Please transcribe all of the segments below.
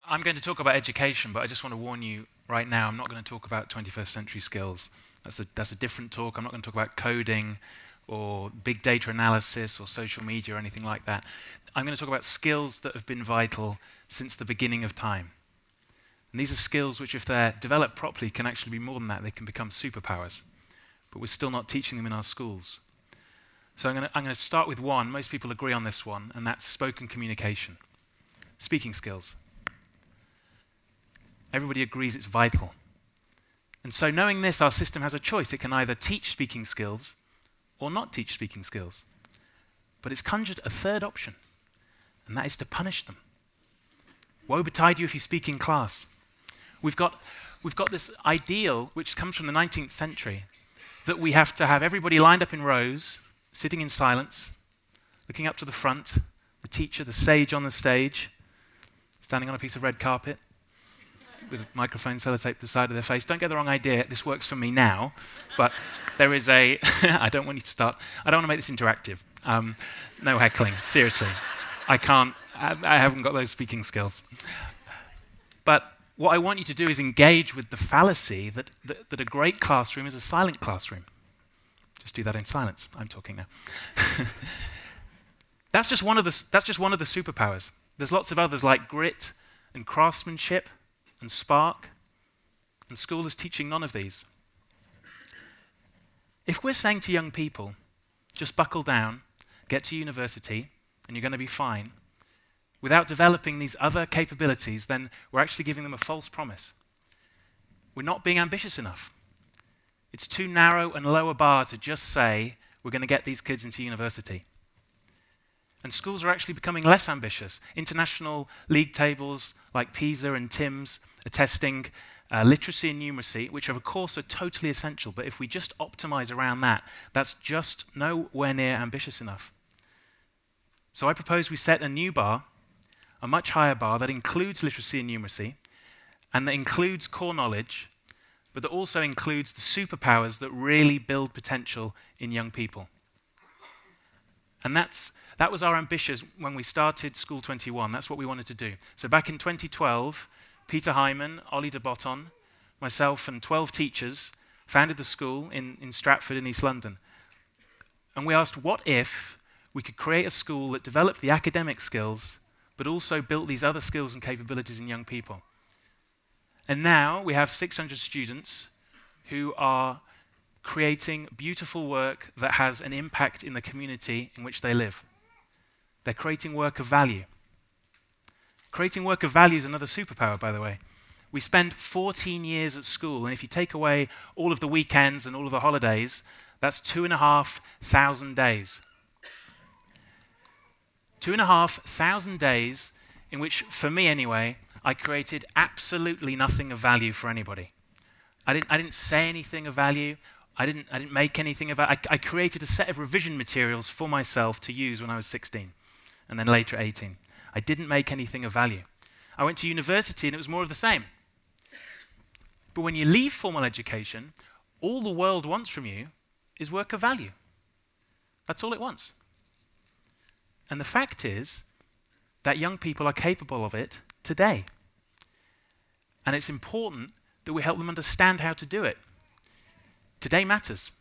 I'm going to talk about education, but I just want to warn you right now, I'm not going to talk about 21st century skills. That's a different talk. I'm not going to talk about coding or big data analysis or social media or anything like that. I'm going to talk about skills that have been vital since the beginning of time. And these are skills which, if they're developed properly, can actually be more than that. They can become superpowers. But we're still not teaching them in our schools. So I'm going to start with one. Most people agree on this one, and that's spoken communication. Speaking skills. Everybody agrees it's vital. And so knowing this, our system has a choice. It can either teach speaking skills or not teach speaking skills. But it's conjured a third option, and that is to punish them. Woe betide you if you speak in class. We've got this ideal, which comes from the 19th century, that we have to have everybody lined up in rows, sitting in silence, looking up to the front, the teacher, the sage on the stage, standing on a piece of red carpet, with a microphone sellotape to the side of their face. Don't get the wrong idea, this works for me now, but there is a, I don't want you to start, I don't want to make this interactive. No heckling, seriously. I haven't got those speaking skills. But what I want you to do is engage with the fallacy that a great classroom is a silent classroom. Just do that in silence. I'm talking now. That's just one of the superpowers. There's lots of others like grit and craftsmanship and spark, and school is teaching none of these. If we're saying to young people, just buckle down, get to university, and you're going to be fine, without developing these other capabilities, then we're actually giving them a false promise. We're not being ambitious enough. It's too narrow and low a bar to just say, we're going to get these kids into university. And schools are actually becoming less ambitious. International league tables like PISA and TIMSS are testing literacy and numeracy, which of course are totally essential, but if we just optimize around that, that's just nowhere near ambitious enough. So I propose we set a new bar, a much higher bar that includes literacy and numeracy, and that includes core knowledge, but that also includes the superpowers that really build potential in young people. And that was our ambition when we started School 21. That's what we wanted to do. So back in 2012, Peter Hyman, Ollie de Botton, myself and 12 teachers founded the school in Stratford in East London. And we asked, what if we could create a school that developed the academic skills, but also built these other skills and capabilities in young people? And now we have 600 students who are creating beautiful work that has an impact in the community in which they live. They're creating work of value. Creating work of value is another superpower, by the way. We spend 14 years at school, and if you take away all of the weekends and all of the holidays, that's 2,500 days. 2,500 days in which, for me anyway, I created absolutely nothing of value for anybody. I didn't say anything of value. I didn't make anything of value. I created a set of revision materials for myself to use when I was 16, and then later at 18. I didn't make anything of value. I went to university and it was more of the same. But when you leave formal education, all the world wants from you is work of value. That's all it wants. And the fact is that young people are capable of it today. And it's important that we help them understand how to do it. Today matters.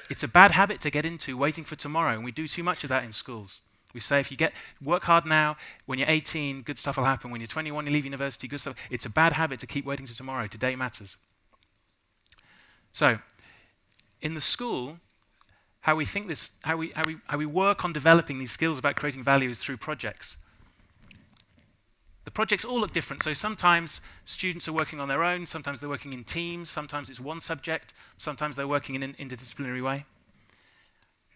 It's a bad habit to get into, waiting for tomorrow, and we do too much of that in schools. We say if you work hard now, when you're 18, good stuff will happen. When you're 21, you leave university, good stuff. It's a bad habit to keep waiting to tomorrow. Today matters. So, in the school, how we work on developing these skills about creating value is through projects. The projects all look different. So sometimes students are working on their own, sometimes they're working in teams, sometimes it's one subject, sometimes they're working in an interdisciplinary way.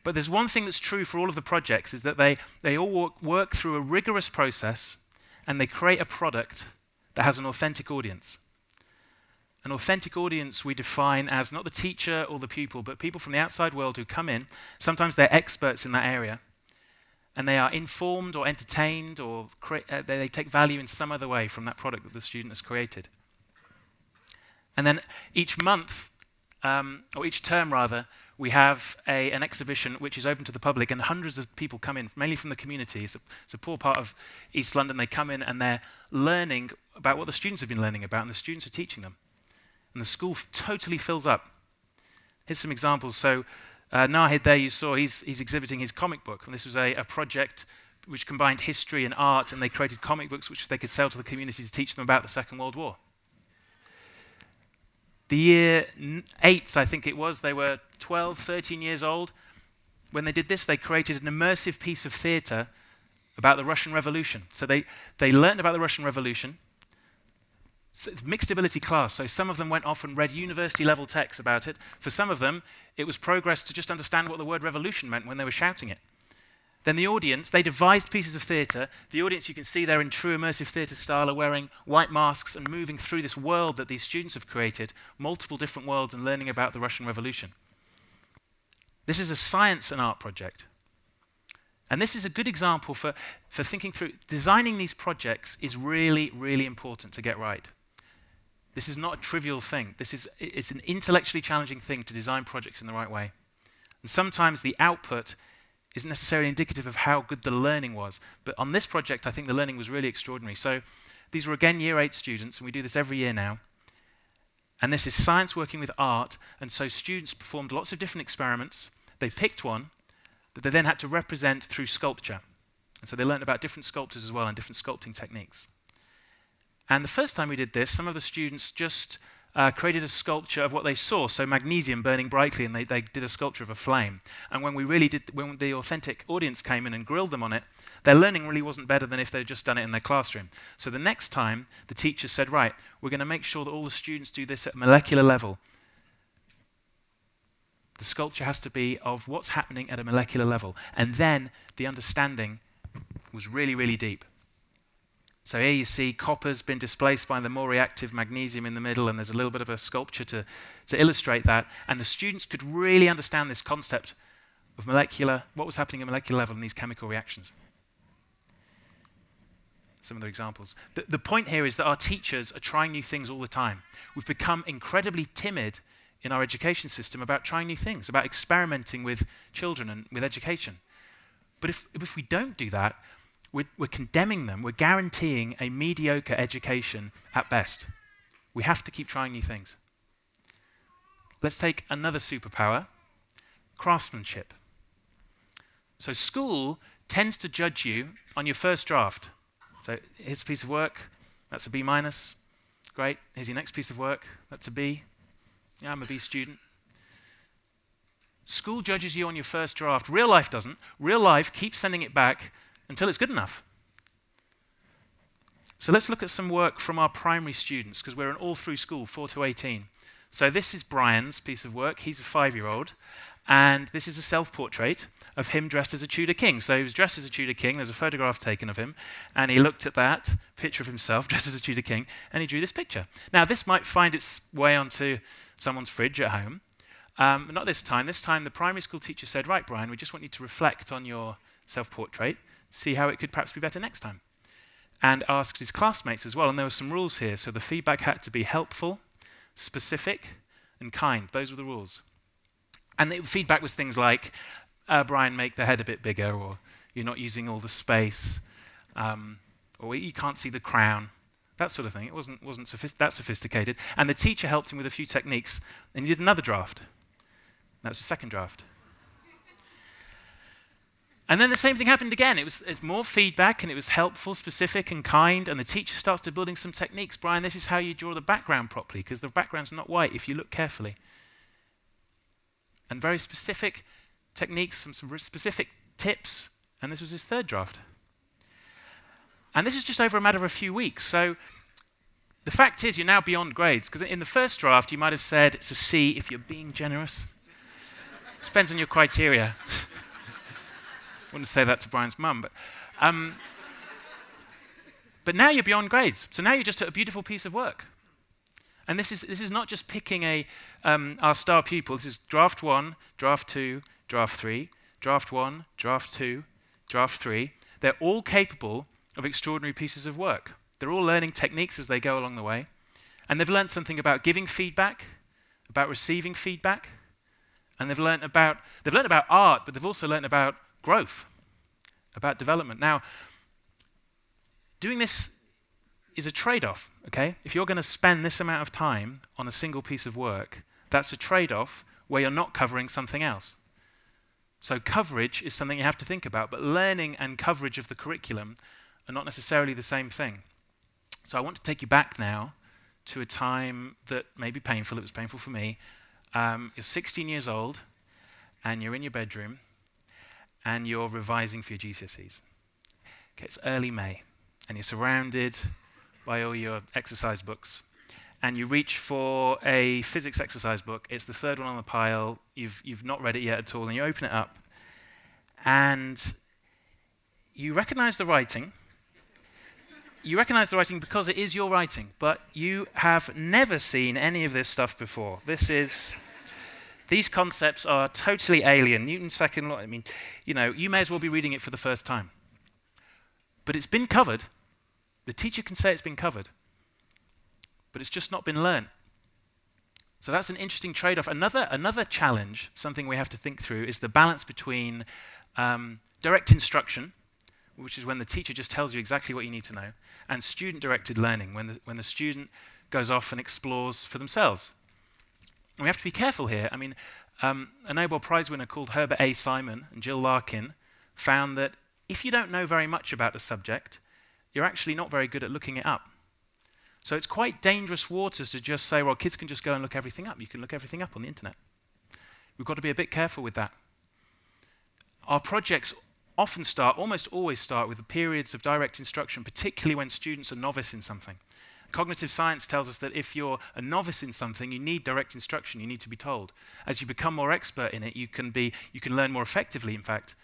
But there's one thing that's true for all of the projects, is that they all work through a rigorous process and they create a product that has an authentic audience. An authentic audience we define as not the teacher or the pupil, but people from the outside world who come in. Sometimes they're experts in that area, and they are informed or entertained, or they take value in some other way from that product that the student has created. And then each month, or each term rather, we have an exhibition which is open to the public, and hundreds of people come in, mainly from the community. It's a poor part of East London. They come in and they're learning about what the students have been learning about, and the students are teaching them. And the school totally fills up. Here's some examples. So Nahid there you saw, he's exhibiting his comic book, and this was a project which combined history and art, and they created comic books which they could sell to the community to teach them about the Second World War. The year 8, I think it was, they were 12, 13 years old. When they did this, they created an immersive piece of theatre about the Russian Revolution. So they learned about the Russian Revolution. So mixed ability class, so some of them went off and read university-level texts about it. For some of them, it was progress to just understand what the word revolution meant when they were shouting it. Then the audience, they devised pieces of theatre. The audience, you can see they're in true immersive theatre style, are wearing white masks and moving through this world that these students have created, multiple different worlds, and learning about the Russian Revolution. This is a science and art project. And this is a good example for thinking through. Designing these projects is really, really important to get right. This is not a trivial thing. It's an intellectually challenging thing to design projects in the right way. And sometimes the output isn't necessarily indicative of how good the learning was. But on this project, I think the learning was really extraordinary. So these were, again, Year 8 students, and we do this every year now. And this is science working with art. And so students performed lots of different experiments. They picked one that they then had to represent through sculpture. And so they learned about different sculptors as well and different sculpting techniques. And the first time we did this, some of the students just created a sculpture of what they saw, so magnesium burning brightly, and they did a sculpture of a flame. And when the authentic audience came in and grilled them on it, their learning really wasn't better than if they'd just done it in their classroom. So the next time, the teacher said, right, we're going to make sure that all the students do this at molecular level. The sculpture has to be of what's happening at a molecular level. And then the understanding was really, really deep. So here you see copper's been displaced by the more reactive magnesium in the middle, and there's a little bit of a sculpture to illustrate that. And the students could really understand this concept of what was happening at molecular level in these chemical reactions. Some other examples. The point here is that our teachers are trying new things all the time. We've become incredibly timid in our education system about trying new things, about experimenting with children and with education. But if we don't do that, we're condemning them. We're guaranteeing a mediocre education at best. We have to keep trying new things. Let's take another superpower, craftsmanship. So school tends to judge you on your first draft. So here's a piece of work. That's a B-. Great. Here's your next piece of work. That's a B. Yeah, I'm a B student. School judges you on your first draft. Real life doesn't. Real life keeps sending it back until it's good enough. So let's look at some work from our primary students, because we're an all-through school, 4 to 18. So this is Brian's piece of work. He's a 5-year-old. And this is a self-portrait of him dressed as a Tudor king. So he was dressed as a Tudor king. There's a photograph taken of him. And he looked at that picture of himself dressed as a Tudor king, and he drew this picture. Now, this might find its way onto someone's fridge at home. Not this time. This time, the primary school teacher said, right, Brian, we just want you to reflect on your self-portrait, see how it could perhaps be better next time. And asked his classmates as well. And there were some rules here. So the feedback had to be helpful, specific, and kind. Those were the rules. And the feedback was things like, Brian, make the head a bit bigger, or you're not using all the space, or you can't see the crown, that sort of thing. It wasn't that sophisticated. And the teacher helped him with a few techniques, and he did another draft. That was the second draft. And then the same thing happened again. It's more feedback, and it was helpful, specific, and kind, and the teacher starts to building some techniques. Brian, this is how you draw the background properly, because the background's not white if you look carefully. And very specific techniques, some specific tips, and this was his third draft. And this is just over a matter of a few weeks. So the fact is, you're now beyond grades, because in the first draft, you might have said it's a C if you're being generous. It depends on your criteria. I wouldn't say that to Brian's mum, but now you're beyond grades. So now you're just at a beautiful piece of work. And this is not just picking our star pupil. This is draft 1, draft 2, draft 3, draft 1, draft 2, draft 3. They're all capable of extraordinary pieces of work. They're all learning techniques as they go along the way. And they've learned something about giving feedback, about receiving feedback, And they've learnt about art, but they've also learnt about growth, about development. Now, doing this is a trade-off, okay? If you're going to spend this amount of time on a single piece of work, that's a trade-off where you're not covering something else. So coverage is something you have to think about, but learning and coverage of the curriculum are not necessarily the same thing. So I want to take you back now to a time that may be painful. It was painful for me. You're 16 years old, and you're in your bedroom, and you're revising for your GCSEs. Okay, it's early May, and you're surrounded by all your exercise books. And you reach for a physics exercise book. It's the third one on the pile. You've not read it yet at all, and you open it up, and you recognize the writing. You recognize the writing because it is your writing, but you have never seen any of this stuff before. These concepts are totally alien. Newton's second law, I mean, you may as well be reading it for the first time. But it's been covered. The teacher can say it's been covered. But it's just not been learned. So that's an interesting trade-off. Another challenge, something we have to think through, is the balance between direct instruction, which is when the teacher just tells you exactly what you need to know, and student-directed learning, when the student goes off and explores for themselves. And we have to be careful here. I mean, a Nobel Prize winner called Herbert A. Simon and Jill Larkin found that if you don't know very much about a subject, you're actually not very good at looking it up. So it's quite dangerous waters to just say, well, kids can just go and look everything up. You can look everything up on the internet. We've got to be a bit careful with that. Our projects often almost always start with the periods of direct instruction, particularly when students are novice in something. Cognitive science tells us that if you're a novice in something, you need direct instruction, you need to be told. As you become more expert in it, you can learn more effectively, in fact,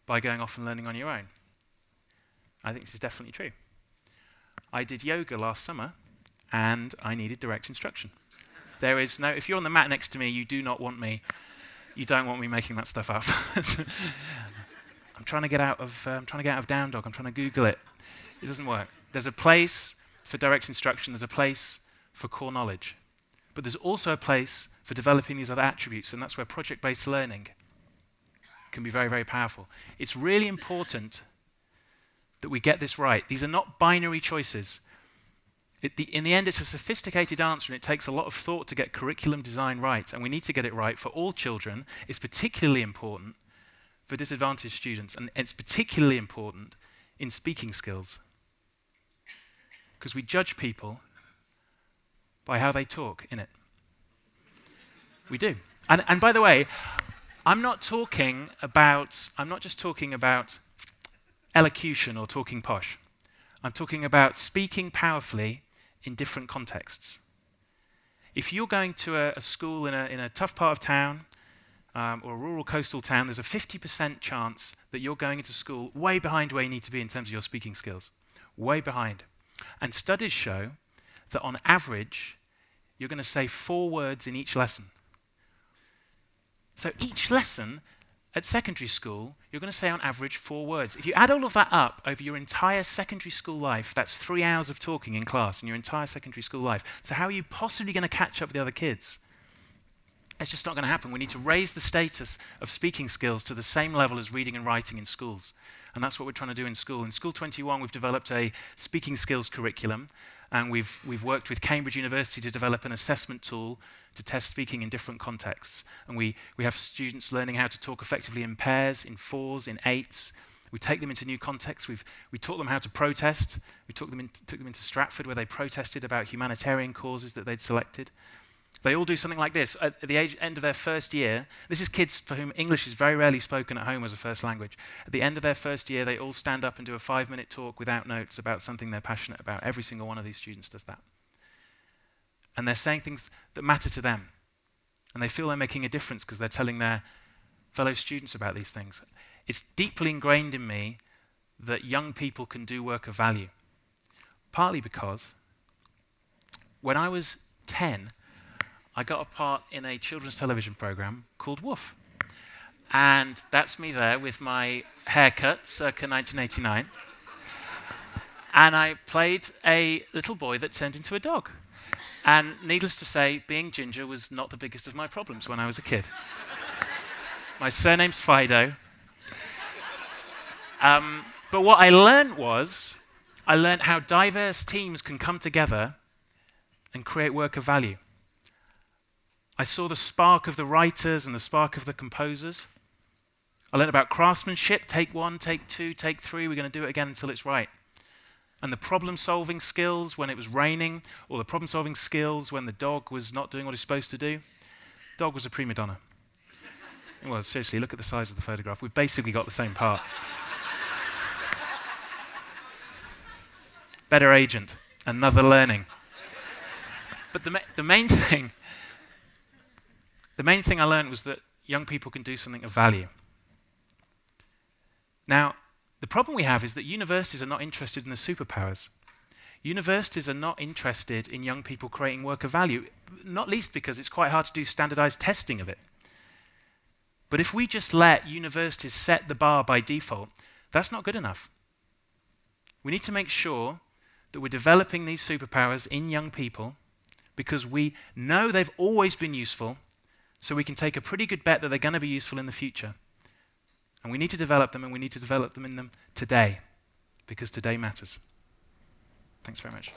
by going off and learning on your own. I think this is definitely true. I did yoga last summer, and I needed direct instruction. There is no, if you're on the mat next to me, you don't want me making that stuff up. I'm trying to get out of Down Dog. I'm trying to Google it. It doesn't work. There's a place for direct instruction. There's a place for core knowledge. But there's also a place for developing these other attributes, and that's where project-based learning can be very, very powerful. It's really important that we get this right. These are not binary choices. In the end, it's a sophisticated answer, and it takes a lot of thought to get curriculum design right, and we need to get it right for all children. It's particularly important for disadvantaged students, and it's particularly important in speaking skills. Because we judge people by how they talk, innit? We do. And by the way, I'm not just talking about elocution or talking posh. I'm talking about speaking powerfully in different contexts. If you're going to a school in a tough part of town, or a rural coastal town, there's a 50% chance that you're going into school way behind where you need to be in terms of your speaking skills. Way behind. And studies show that on average, you're going to say 4 words in each lesson. So each lesson at secondary school, you're going to say on average 4 words. If you add all of that up over your entire secondary school life, that's 3 hours of talking in class in your entire secondary school life. So how are you possibly going to catch up with the other kids? It's just not going to happen. We need to raise the status of speaking skills to the same level as reading and writing in schools. And that's what we're trying to do in school. In School 21, we've developed a speaking skills curriculum, and we've worked with Cambridge University to develop an assessment tool to test speaking in different contexts. And we have students learning how to talk effectively in pairs, in 4s, in 8s. We take them into new contexts. We taught them how to protest. We took them into Stratford, where they protested about humanitarian causes that they'd selected. They all do something like this. At the end of their first year, this is kids for whom English is very rarely spoken at home as a first language. At the end of their first year, they all stand up and do a 5-minute talk without notes about something they're passionate about. Every single one of these students does that. And they're saying things that matter to them. And they feel they're making a difference because they're telling their fellow students about these things. It's deeply ingrained in me that young people can do work of value. Partly because when I was 10, I got a part in a children's television program called Woof. And that's me there with my haircut, circa 1989. And I played a little boy that turned into a dog. And needless to say, being ginger was not the biggest of my problems when I was a kid. My surname's Fidoe. But what I learned was, I learned how diverse teams can come together and create work of value. I saw the spark of the writers and the spark of the composers. I learned about craftsmanship, take 1, take 2, take 3, we're going to do it again until it's right. And the problem-solving skills when it was raining, or the problem-solving skills when the dog was not doing what he's supposed to do. Dog was a prima donna. It was, seriously, look at the size of the photograph. We've basically got the same part. Better agent, another learning. But the main thing I learned was that young people can do something of value. Now, the problem we have is that universities are not interested in the superpowers. Universities are not interested in young people creating work of value, not least because it's quite hard to do standardized testing of it. But if we just let universities set the bar by default, that's not good enough. We need to make sure that we're developing these superpowers in young people because we know they've always been useful, so we can take a pretty good bet that they're going to be useful in the future. And we need to develop them, and we need to develop them in them today, because today matters. Thanks very much.